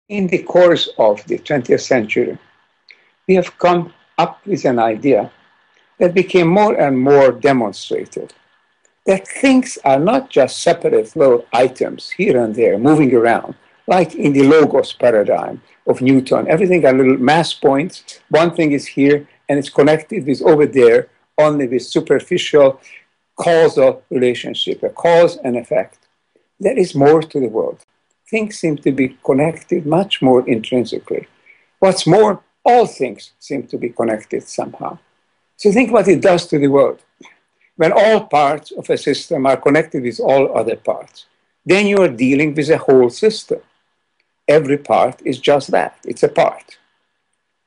In the course of the 20th century, we have come up with an idea that became more and more demonstrated, that things are not just separate little items here and there moving around, like in the logos paradigm of Newton. Everything are little mass points. One thing is here and it's connected with over there only with superficial causal relationship, a cause and effect. There is more to the world. Things seem to be connected much more intrinsically. What's more, all things seem to be connected somehow. So think what it does to the world. When all parts of a system are connected with all other parts, then you are dealing with a whole system. Every part is just that, it's a part.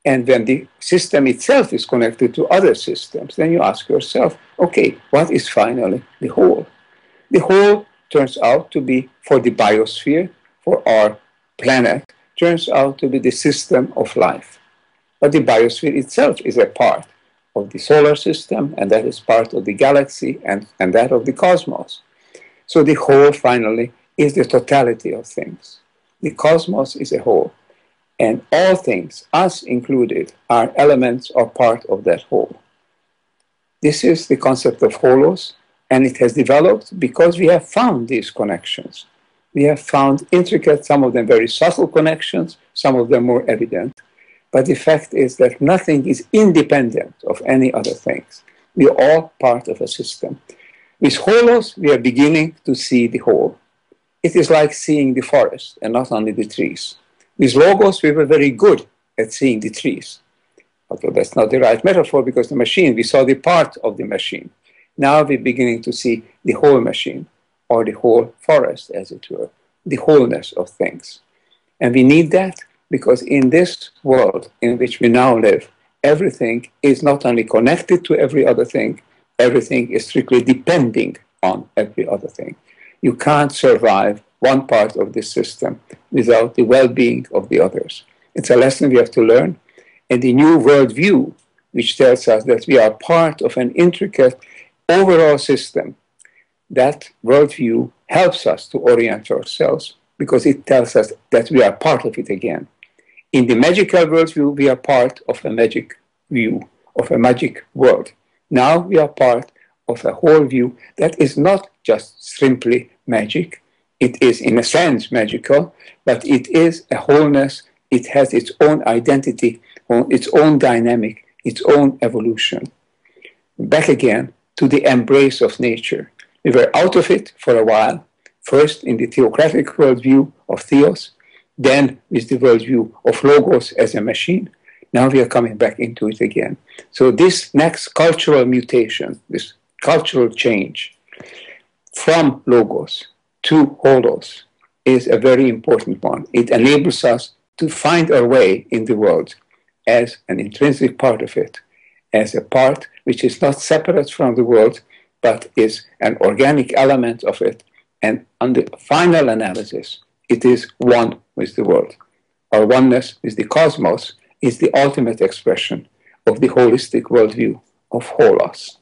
And when the system itself is connected to other systems, then you ask yourself, okay, what is finally the whole? The whole turns out to be, for the biosphere, for our planet, turns out to be the system of life. But the biosphere itself is a part of the solar system, and that is part of the galaxy and that of the cosmos. So the whole, finally, is the totality of things. The cosmos is a whole, and all things, us included, are elements or part of that whole. This is the concept of holos, and it has developed because we have found these connections. We have found intricate, some of them very subtle connections, some of them more evident. But the fact is that nothing is independent of any other things. We are all part of a system. With holos, we are beginning to see the whole. It is like seeing the forest and not only the trees. With logos, we were very good at seeing the trees. Although that's not the right metaphor, because the machine, we saw the part of the machine. Now we're beginning to see the whole machine, or the whole forest, as it were, the wholeness of things. And we need that because in this world in which we now live, everything is not only connected to every other thing, everything is strictly depending on every other thing. You can't survive one part of this system without the well-being of the others. It's a lesson we have to learn. And the new worldview, which tells us that we are part of an intricate overall system, that worldview helps us to orient ourselves because it tells us that we are part of it again. In the magical worldview, we are part of a magic view, of a magic world. Now we are part of a whole view that is not just simply magic. It is, in a sense, magical, but it is a wholeness. It has its own identity, its own dynamic, its own evolution. Back again to the embrace of nature. We were out of it for a while, first in the theocratic worldview of theos, then with the worldview of logos as a machine. Now we are coming back into it again. So this next cultural mutation, this cultural change from logos to holos is a very important one. It enables us to find our way in the world as an intrinsic part of it, as a part which is not separate from the world, but is an organic element of it. And on the final analysis, it is one with the world. Our oneness with the cosmos is the ultimate expression of the holistic worldview of holos.